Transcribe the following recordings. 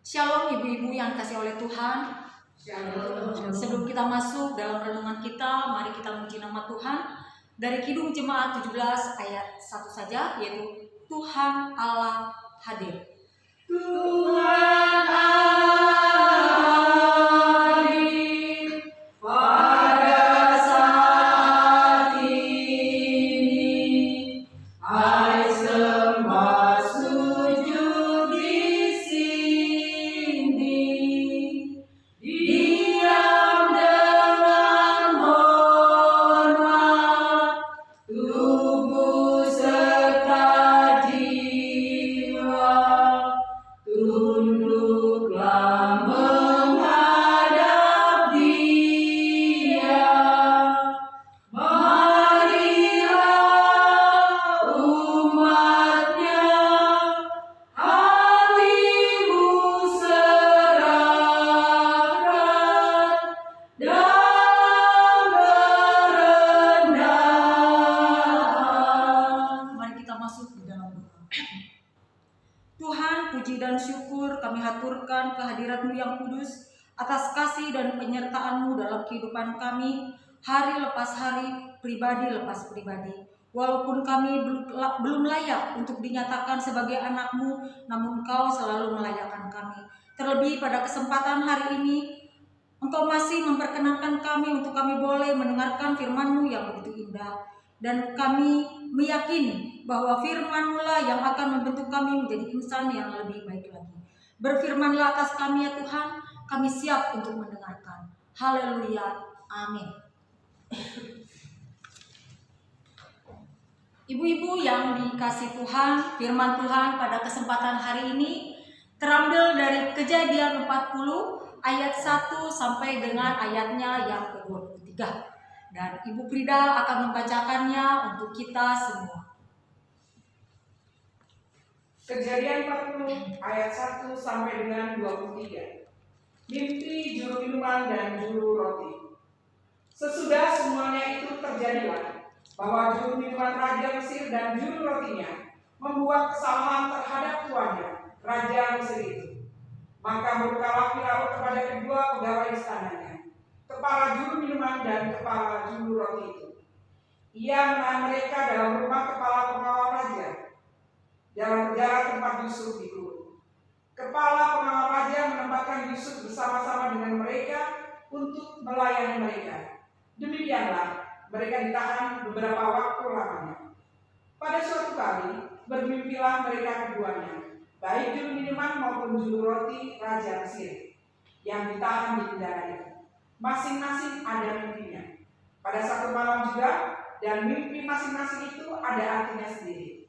Shalom ibu-ibu yang dikasih oleh Tuhan. Shalom. Sebelum kita masuk dalam renungan kita, mari kita memuji nama Tuhan. Dari Kidung Jemaat 17 ayat 1 saja, yaitu Tuhan Allah hadir. Tuhan hadir pada saat ini. Hai sembah sujud di sini. Diam dengan hormat, tubuh serta jiwa. Tunduklah menghadap Dia. Marilah umatnya, hatimu serahkan dalam kerendahan. Mari kita masuk di dalam doa. Tuhan, puji dan syukur kami haturkan kehadirat-Mu yang kudus atas kasih dan penyertaan-Mu dalam kehidupan kami, hari lepas hari, pribadi lepas pribadi. Walaupun kami belum layak untuk dinyatakan sebagai anak-Mu, namun Engkau selalu melayakkan kami. Terlebih pada kesempatan hari ini, Engkau masih memperkenankan kami untuk kami boleh mendengarkan firman-Mu yang begitu indah. Dan kami meyakini bahwa firman-Mu lah yang akan membentuk kami menjadi insan yang lebih baik lagi. Berfirmanlah atas kami ya Tuhan, kami siap untuk mendengarkan. Haleluya, amin. Ibu-ibu yang dikasih Tuhan, firman Tuhan pada kesempatan hari ini terambil dari Kejadian 40 ayat 1 sampai dengan ayatnya yang ke-23. Dan Ibu Frida akan membacakannya untuk kita semua. Kejadian 40 ayat 1 sampai dengan 23. Mimpi juru minuman dan juru roti. Sesudah semuanya itu terjadilah bahwa juru minuman Raja Mesir dan juru rotinya membuat kesalahan terhadap tuannya, Raja Mesir itu. Maka berkatalah Firaun kepada kedua pegawai istananya, kepala juru minuman dan kepala juru roti itu. Ia menahan mereka dalam rumah kepala pengawal raja, dalam penjara tempat Yusuf dikurung. Kepala pengawal raja menempatkan Yusuf bersama-sama dengan mereka untuk melayani mereka. Demikianlah mereka ditahan beberapa waktu lamanya. Pada suatu kali bermimpilah mereka keduanya, baik juru minuman maupun juru roti Raja Mesir, yang ditahan di penjara itu. Masing-masing ada mimpinya pada satu malam juga, dan mimpi masing-masing itu ada artinya sendiri.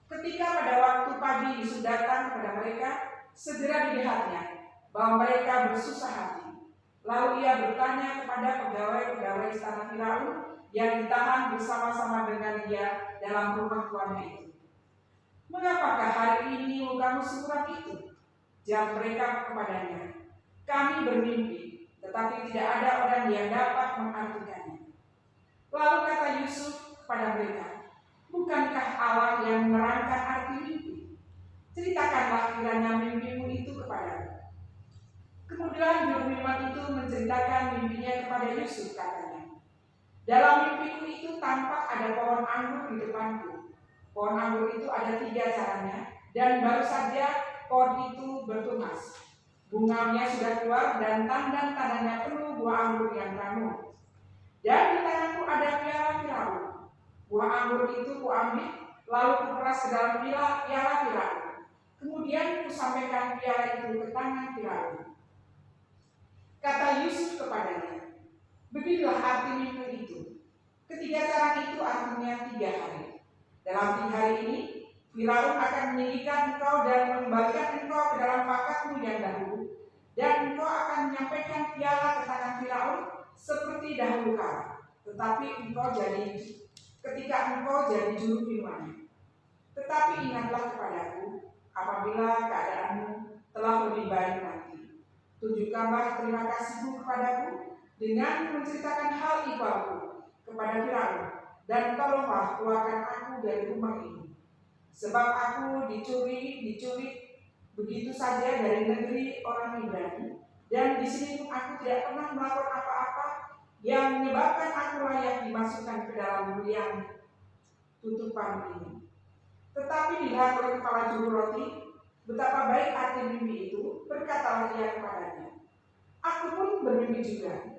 Ketika pada waktu pagi Yusuf datang kepada mereka, segera dilihatnya bahwa mereka bersusah hati. Lalu ia bertanya kepada pegawai-pegawai istana Firaun yang ditahan bersama-sama dengan dia dalam rumah tuannya itu, "Mengapakah hari ini mukamu sekurang itu?" Jawab mereka kepadanya, "Kami bermimpi, tetapi tidak ada orang yang dapat mengartikannya." Lalu kata Yusuf kepada mereka, "Bukankah Allah yang menerangkan arti mimpi? Ceritakanlah kiranya mimpimu itu kepadaku." Kemudian juru minuman itu menceritakan mimpinya kepada Yusuf, katanya, "Dalam mimpiku itu tampak ada pohon anggur di depanku. Pohon anggur itu ada 3 caranya, dan baru saja pohon itu bertunas. Bunganya sudah keluar dan tanda-tandanya penuh buah anggur yang ranum. Dan di tanganku ada piala Firaun. Buah anggur itu kuambil, lalu kuperas ke dalam piala Firaun. Kemudian kusampaikan piala itu ke tangan Firaun." Kata Yusuf kepadanya, "Beginilah arti mimpi itu. 3 cara itu artinya 3 hari. Dalam 3 hari ini, Firaun akan meninggikan engkau dan mengembalikan engkau ke dalam pangkatmu yang dahulu, dan engkau akan menyampaikan piala ke tangan Firaun seperti dahulu kala. Tetapi ketika engkau jadi juru minumannya. Tetapi ingatlah kepadaku apabila keadaanmu telah lebih baik nanti. Tunjukkanlah terima kasihmu kepadaku dengan menceritakan hal ihwalku kepada Firaun, dan tolonglah keluarkan aku dari rumah ini. Sebab aku diculik begitu saja dari negeri orang Ibrani, dan di sini pun aku tidak pernah melakukan apa-apa yang menyebabkan aku layak dimasukkan ke dalam liang tutupan ini. Tetapi dilihat oleh kepala juru roti, betapa baik arti mimpi itu, berkatalah ia kepadanya, aku pun bermimpi juga.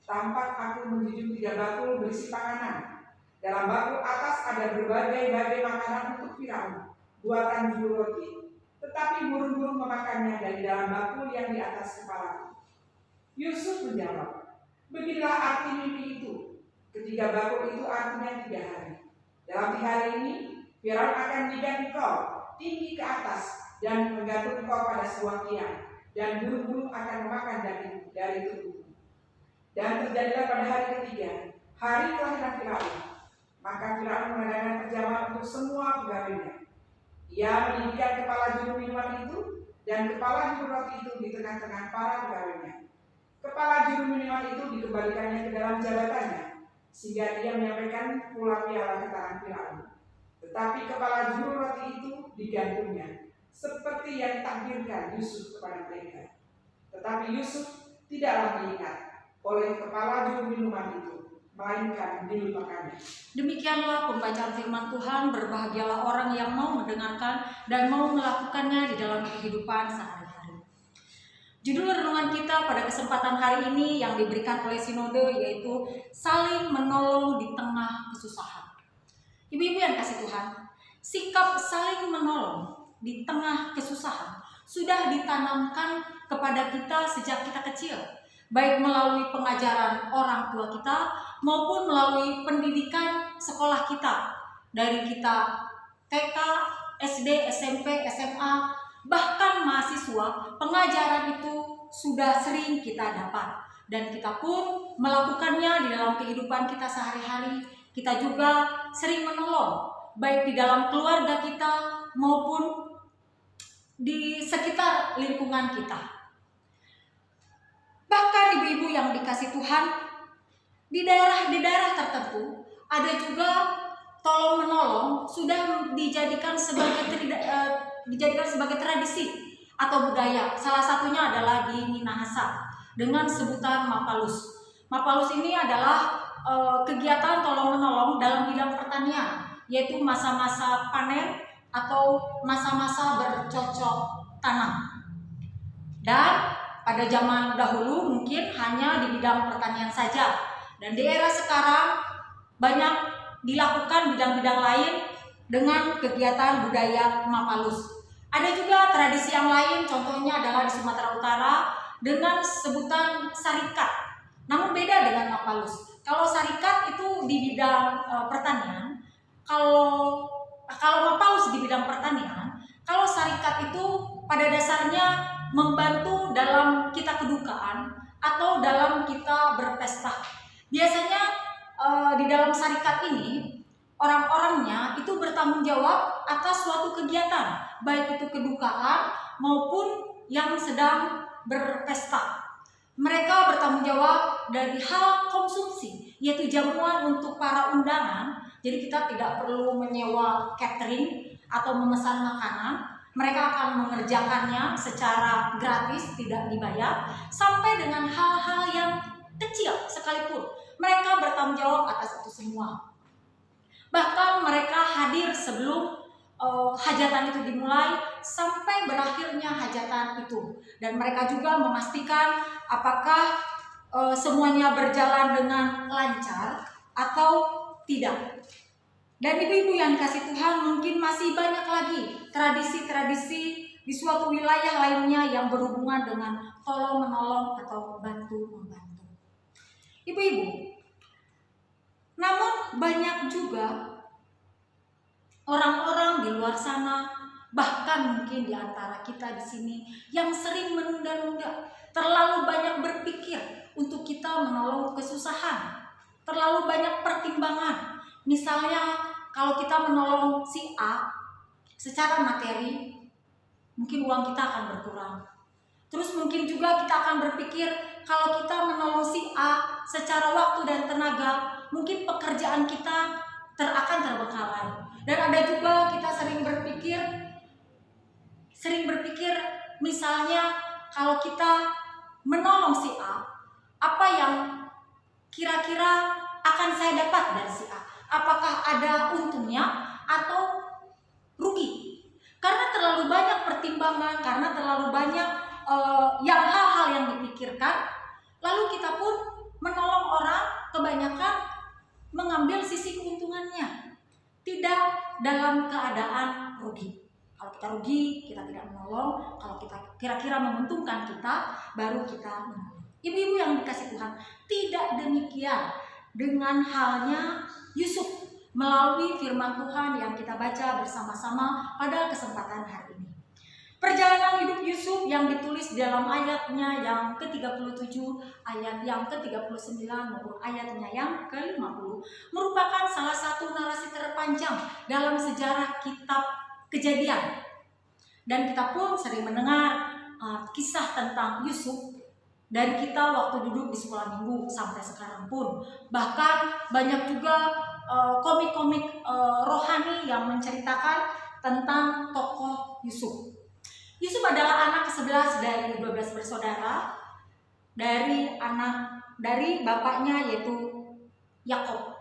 Tampak aku menjunjung 3 bakul berisi panganan. Dalam bakul atas ada berbagai-bagai makanan untuk Firaun, buatan juru roti, tetapi burung-burung memakannya dari dalam bakul yang di atas kepalaku. Yusuf menjawab, beginilah arti mimpi itu. Ketiga bakul itu artinya 3 hari. Dalam 3 hari ini, Firaun akan menjadikan engkau tinggi ke atas dan menggantung engkau pada sebuah tiang, dan burung-burung akan memakan daging dari tubuhmu. Dan terjadilah pada hari ketiga, hari kelahiran Firaun. Maka Firaun mengadakan perjamuan untuk semua pegawainya. Ia meninggikan kepala juru minuman itu dan kepala juru roti itu di tengah-tengah para pegawainya. Kepala juru minuman itu dikembalikannya ke dalam jabatannya, sehingga ia menyampaikan pula piala ke tangan Firaun. Tetapi kepala juru roti itu digantungnya, seperti yang ditakdirkan Yusuf kepada mereka. Tetapi Yusuf tidaklah diingat oleh kepala juru minuman itu, melainkan dilupakannya. Demikianlah pembacaan firman Tuhan. Berbahagialah orang yang mau mendengarkan dan mau melakukannya di dalam kehidupan sehari-hari. Judul renungan kita pada kesempatan hari ini yang diberikan oleh Sinode yaitu saling menolong di tengah kesusahan. Ibu-ibu yang kasih Tuhan, sikap saling menolong di tengah kesusahan sudah ditanamkan kepada kita sejak kita kecil, baik melalui pengajaran orang tua kita maupun melalui pendidikan sekolah kita. Dari kita TK, SD, SMP, SMA, bahkan mahasiswa, pengajaran itu sudah sering kita dapat. Dan kita pun melakukannya di dalam kehidupan kita sehari-hari. Kita juga sering menolong, baik di dalam keluarga kita maupun di sekitar lingkungan kita. Bahkan ibu-ibu yang dikasih Tuhan, di daerah tertentu ada juga tolong menolong sudah dijadikan sebagai tradisi atau budaya. Salah satunya adalah di Minahasa dengan sebutan Mapalus. Mapalus ini adalah kegiatan tolong menolong dalam bidang pertanian, yaitu masa-masa panen atau masa-masa bercocok tanam. Dan pada zaman dahulu mungkin hanya di bidang pertanian saja. Dan di era sekarang banyak dilakukan bidang-bidang lain dengan kegiatan budaya Mapalus. Ada juga tradisi yang lain, contohnya adalah di Sumatera Utara dengan sebutan sarikat. Namun beda dengan Mapalus. Kalau sarikat itu di bidang pertanian, kalau Mapalus di bidang pertanian, kalau sarikat itu pada dasarnya membantu dalam kita kedukaan atau dalam kita berpesta. Biasanya di dalam sarikat ini orang-orangnya itu bertanggung jawab atas suatu kegiatan, baik itu kedukaan maupun yang sedang berpesta. Mereka bertanggung jawab dari hal konsumsi, yaitu jamuan untuk para undangan. Jadi kita tidak perlu menyewa catering atau memesan makanan. Mereka akan mengerjakannya secara gratis, tidak dibayar, sampai dengan hal-hal yang kecil sekalipun. Mereka bertanggung jawab atas itu semua. Bahkan mereka hadir sebelum hajatan itu dimulai sampai berakhirnya hajatan itu. Dan mereka juga memastikan apakah semuanya berjalan dengan lancar atau tidak. Dan ibu-ibu yang dikasih Tuhan, mungkin masih banyak lagi tradisi-tradisi di suatu wilayah lainnya yang berhubungan dengan tolong-menolong atau bantu-membantu. Ibu-ibu, namun banyak juga orang-orang di luar sana, bahkan mungkin di antara kita di sini yang sering menunda-nunda, terlalu banyak berpikir untuk kita menolong kesusahan, terlalu banyak pertimbangan. Misalnya kalau kita menolong si A secara materi, mungkin uang kita akan berkurang. Terus mungkin juga kita akan berpikir kalau kita menolong si A secara waktu dan tenaga, mungkin pekerjaan kita akan terbengkalai. Dan ada juga kita sering berpikir sering berpikir misalnya kalau kita menolong si A, apa yang kira-kira akan saya dapat dari si A? Apakah ada untungnya atau rugi? Karena terlalu banyak pertimbangan, karena terlalu banyak hal-hal yang dipikirkan, lalu kita pun menolong orang kebanyakan mengambil sisi keuntungannya, tidak dalam keadaan rugi. Kalau kita rugi, kita tidak menolong. Kalau kita kira-kira menguntungkan kita, baru kita menolong. Ibu-ibu yang dikasih Tuhan, tidak demikian dengan halnya Yusuf melalui firman Tuhan yang kita baca bersama-sama pada kesempatan hari ini. Perjalanan hidup Yusuf yang ditulis dalam ayatnya yang ke-37, ayat yang ke-39 maupun ayatnya yang ke-50 merupakan salah satu narasi terpanjang dalam sejarah kitab Kejadian. Dan kita pun sering mendengar kisah tentang Yusuf dari kita waktu duduk di sekolah minggu sampai sekarang pun. Bahkan banyak juga komik-komik rohani yang menceritakan tentang tokoh Yusuf. Yusuf adalah anak ke-11 dari 12 bersaudara, dari bapaknya yaitu Yakub.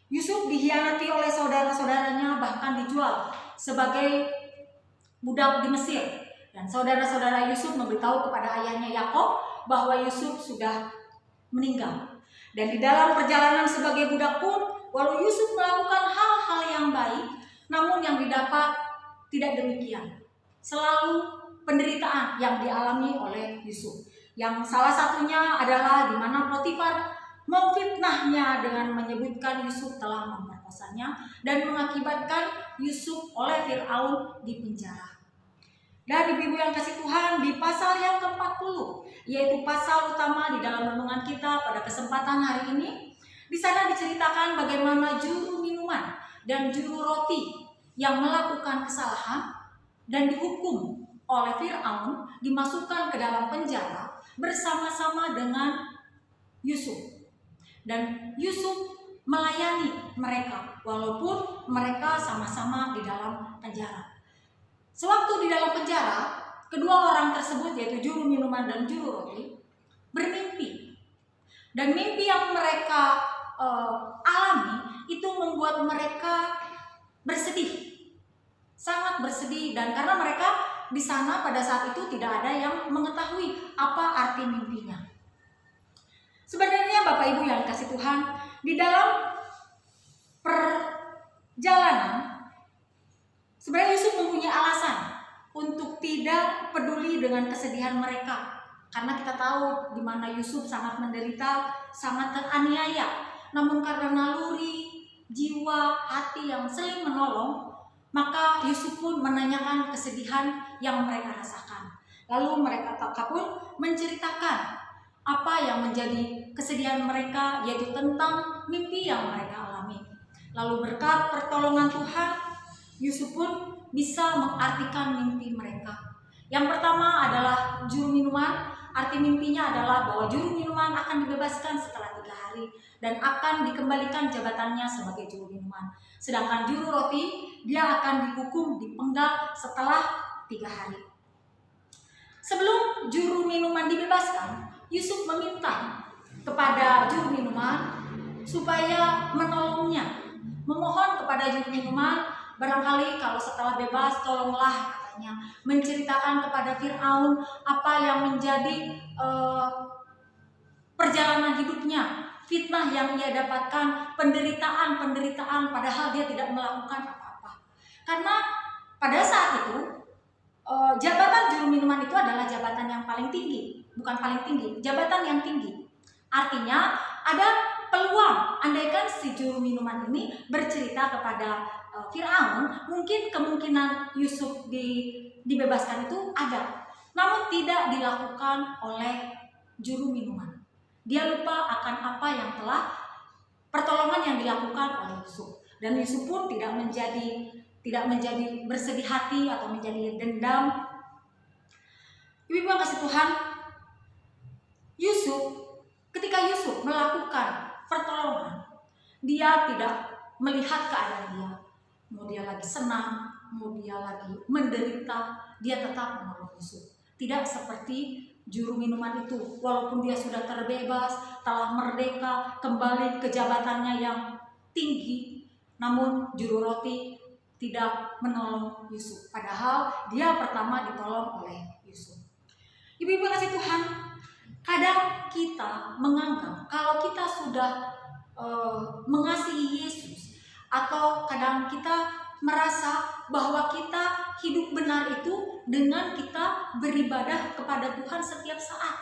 Yusuf dikhianati oleh saudara-saudaranya, bahkan dijual sebagai budak di Mesir. Dan saudara-saudara Yusuf memberitahu kepada ayahnya Yakub bahwa Yusuf sudah meninggal. Dan di dalam perjalanan sebagai budak pun, walau Yusuf melakukan hal-hal yang baik, namun yang didapat tidak demikian. Selalu penderitaan yang dialami oleh Yusuf. Yang salah satunya adalah di mana Potifar memfitnahnya dengan menyebutkan Yusuf telah memperkosanya dan mengakibatkan Yusuf oleh Firaun dipenjara. Dan ibu-ibu yang kasih Tuhan, di pasal yang ke-40, yaitu pasal utama di dalam renungan kita pada kesempatan hari ini, di sana diceritakan bagaimana juru minuman dan juru roti yang melakukan kesalahan dan dihukum oleh Firaun dimasukkan ke dalam penjara bersama-sama dengan Yusuf. Dan Yusuf melayani mereka walaupun mereka sama-sama di dalam penjara. Sewaktu di dalam penjara, kedua orang tersebut yaitu juru minuman dan juru roti bermimpi. Dan mimpi yang mereka alami itu membuat mereka bersedih. Sangat bersedih, dan karena mereka di sana pada saat itu tidak ada yang mengetahui apa arti mimpinya. Sebenarnya Bapak Ibu yang kasih Tuhan, di dalam perjalanan sebenarnya Yusuf mempunyai alasan untuk tidak peduli dengan kesedihan mereka. Karena kita tahu di mana Yusuf sangat menderita, sangat teraniaya. Namun karena naluri, jiwa, hati yang saling menolong, maka Yusuf pun menanyakan kesedihan yang mereka rasakan. Lalu mereka pun menceritakan apa yang menjadi kesedihan mereka, yaitu tentang mimpi yang mereka alami. Lalu berkat pertolongan Tuhan, Yusuf pun bisa mengartikan mimpi mereka. Yang pertama adalah juru minuman. Arti mimpinya adalah bahwa juru minuman akan dibebaskan setelah 3 hari dan akan dikembalikan jabatannya sebagai juru minuman. Sedangkan juru roti, dia akan dihukum dipenggal setelah 3 hari. Sebelum juru minuman dibebaskan, Yusuf meminta kepada juru minuman supaya menolongnya. Memohon kepada juru minuman, barangkali kalau setelah bebas tolonglah, katanya, menceritakan kepada Firaun apa yang menjadi perjalanan hidupnya, fitnah yang ia dapatkan, penderitaan padahal dia tidak melakukan apa-apa. Karena pada saat itu jabatan juru minuman itu adalah jabatan yang paling tinggi, bukan paling tinggi, jabatan yang tinggi. Artinya ada peluang, andaikan si juru minuman ini bercerita kepada Firaun, mungkin kemungkinan Yusuf dibebaskan itu ada. Namun tidak dilakukan oleh juru minuman. Dia lupa akan apa yang telah pertolongan yang dilakukan oleh Yusuf. Dan Yusuf pun tidak menjadi bersedih hati atau menjadi dendam. Ibu yang kasih Tuhan, ketika Yusuf melakukan pertolongan, dia tidak melihat keadaan dia. Mau dia lagi senang, mau dia lagi menderita, dia tetap menolong Yusuf. Tidak seperti juru minuman itu, walaupun dia sudah terbebas, telah merdeka, kembali ke jabatannya yang tinggi, namun juru roti tidak menolong Yusuf. Padahal dia pertama ditolong oleh Yusuf. Ibu-ibu kasih Tuhan, kadang kita menganggap kalau kita sudah mengasihi Yesus, atau kadang kita merasa bahwa kita hidup benar itu dengan kita beribadah kepada Tuhan setiap saat,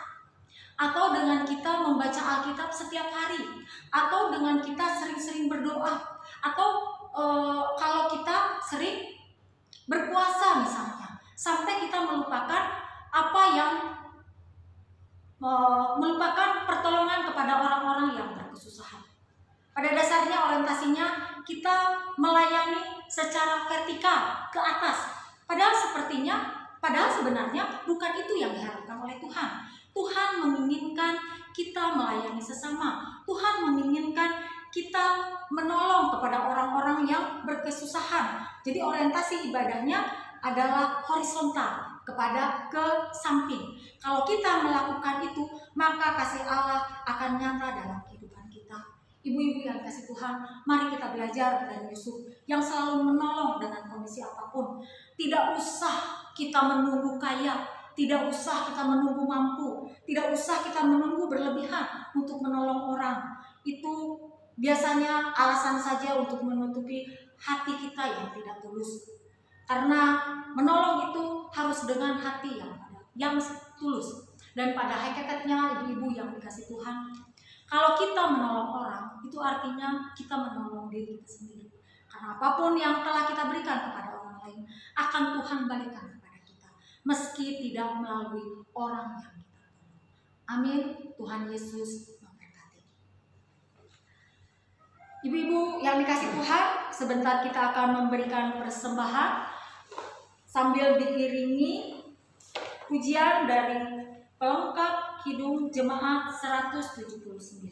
atau dengan kita membaca Alkitab setiap hari, atau dengan kita sering-sering berdoa, atau kalau kita sering berpuasa misalnya, sampai kita melupakan melupakan pertolongan kepada orang-orang yang berkesusahan. Pada dasarnya orientasinya kita melayani secara vertikal ke atas. Padahal sebenarnya bukan itu yang diharapkan oleh Tuhan. Tuhan menginginkan kita melayani sesama. Tuhan menginginkan kita menolong kepada orang-orang yang berkesusahan. Jadi orientasi ibadahnya adalah horizontal, kepada ke samping. Kalau kita melakukan itu, maka kasih Allah akan nyata dalam kehidupan kita. Ibu-ibu yang kasih Tuhan, mari kita belajar dari Yusuf yang selalu menolong dengan kondisi apapun. Tidak usah kita menunggu kaya, tidak usah kita menunggu mampu, tidak usah kita menunggu berlebihan untuk menolong orang. Itu biasanya alasan saja untuk menutupi hati kita yang tidak tulus. Karena menolong itu harus dengan hati yang tulus. Dan pada hakikatnya ibu-ibu yang dikasih Tuhan, kalau kita menolong orang, itu artinya kita menolong diri kita sendiri. Karena apapun yang telah kita berikan kepada orang lain, akan Tuhan balikan kepada kita, meski tidak melalui orang yang kita tolong. Amin. Tuhan Yesus memberkati. Ibu-ibu yang dikasih Tuhan, sebentar kita akan memberikan persembahan sambil diiringi pujian dari pelengkap Kidung Jemaat 179.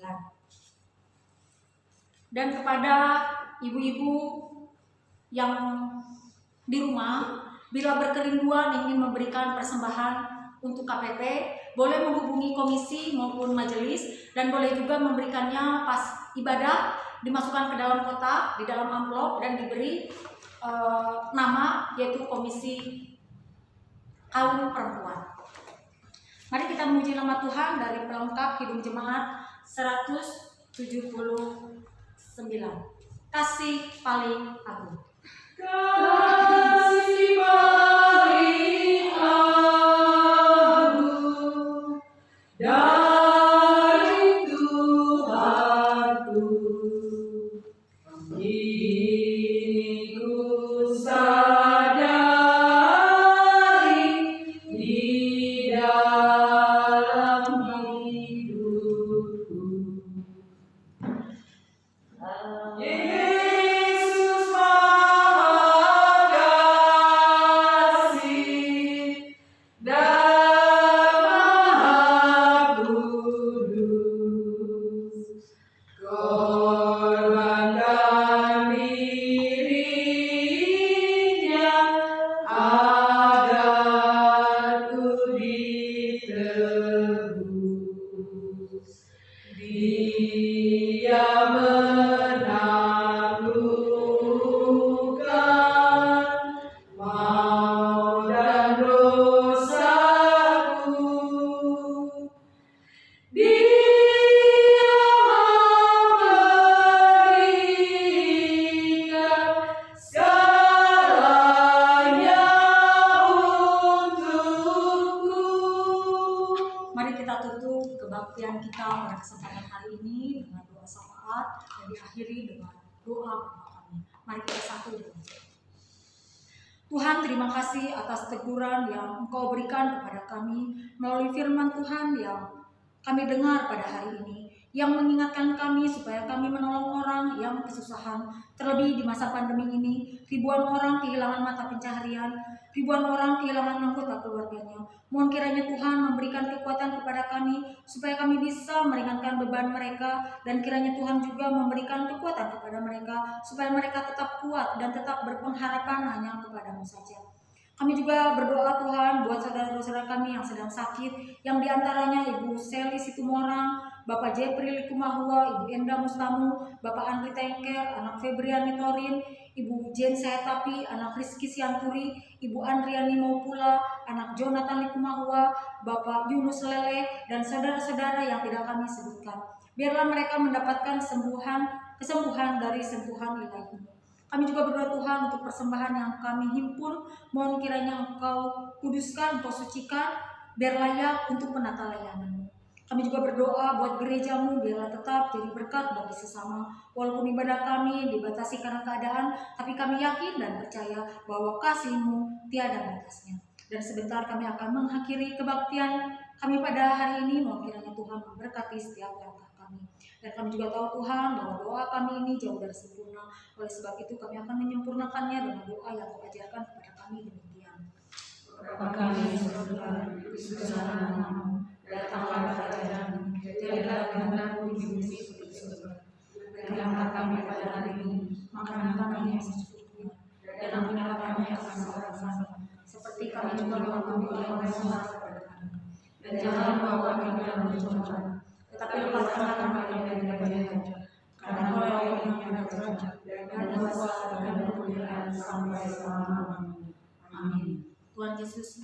Dan kepada ibu-ibu yang di rumah, bila berkerinduan ingin memberikan persembahan untuk KPP, boleh menghubungi komisi maupun majelis, dan boleh juga memberikannya pas ibadah, dimasukkan ke dalam kotak, di dalam amplop, dan diberi nama, yaitu Komisi Kaum Perempuan. Mari kita memuji nama Tuhan dari pelengkap Kidung Jemaat 179. Kasih paling agung. Kasih paling agung dari Tuhanku, kini ku sadari di dalam hidupku. Yesus Maha Kasih dan Maha Kudus, korbankan dirinya agar ku ditebus. Dia menaklukkan maut dan dosaku. Dia memberikan segalanya untukku. Mari kita tutup kebaktian kita pada kesempatan hari ini dengan doa syafaat dan diakhiri dengan doa Bapa kami. Mari kita satu dengan Tuhan, terima kasih atas teguran yang Engkau berikan kepada kami melalui firman Tuhan yang kami dengar pada hari ini. yang mengingatkan kami supaya kami menolong orang yang kesusahan. Terlebih di masa pandemi ini, ribuan orang kehilangan mata pencaharian, ribuan orang kehilangan anggota keluarganya. Mohon kiranya Tuhan memberikan kekuatan kepada kami supaya kami bisa meringankan beban mereka, dan kiranya Tuhan juga memberikan kekuatan kepada mereka supaya mereka tetap kuat dan tetap berpengharapan hanya kepada-Mu saja. Kami juga berdoa Tuhan buat saudara-saudara kami yang sedang sakit, yang diantaranya Ibu Seli Situmorang, Bapak Jepri Likumahua, Ibu Enda Mustamu, Bapak Andri Tengker, anak Febriani Torin, Ibu Jen Sehetapi, anak Rizky Sianturi, Ibu Andriani Maupula, anak Jonathan Likumahua, Bapak Yunus Lele, dan saudara-saudara yang tidak kami sebutkan. Biarlah mereka mendapatkan kesembuhan dari sentuhan ilahi-Mu. Kami juga berdoa Tuhan untuk persembahan yang kami himpun, mohon kiranya Engkau kuduskan, Engkau sucikan, biar layak untuk penata layanan-Mu. Kami juga berdoa buat gereja-Mu, biarlah tetap jadi berkat bagi sesama. Walaupun ibadah kami dibatasi karena keadaan, tapi kami yakin dan percaya bahwa kasih-Mu tiada batasnya. Dan sebentar kami akan mengakhiri kebaktian kami pada hari ini, mohon kiranya Tuhan memberkati setiap langkah kami. Dan kami juga tahu Tuhan bahwa doa kami ini jauh dari sempurna. Oleh sebab itu kami akan menyempurnakannya dengan doa yang Kau ajarkan kepada kami demikian. Bapa kami yang surga, dikuduskanlah namamu, datanglah kerajaanmu, jadilah kehendak-Mu di bumi seperti di surga. Berikanlah kami pada hari ini makanan kami yang secukupnya, dan ampunilah kami atas dosa-dosa, seperti kami juga mengampuni orang yang salah kepada kami. Dan jangan bawa kami ke dalam pencobaan, tetapi lepaskanlah kami dari bahaya jahat. Karena Engkau yang berkata, dan kuasa dan kemuliaan sampai selama-lamanya. Amin. Tuhan Yesus.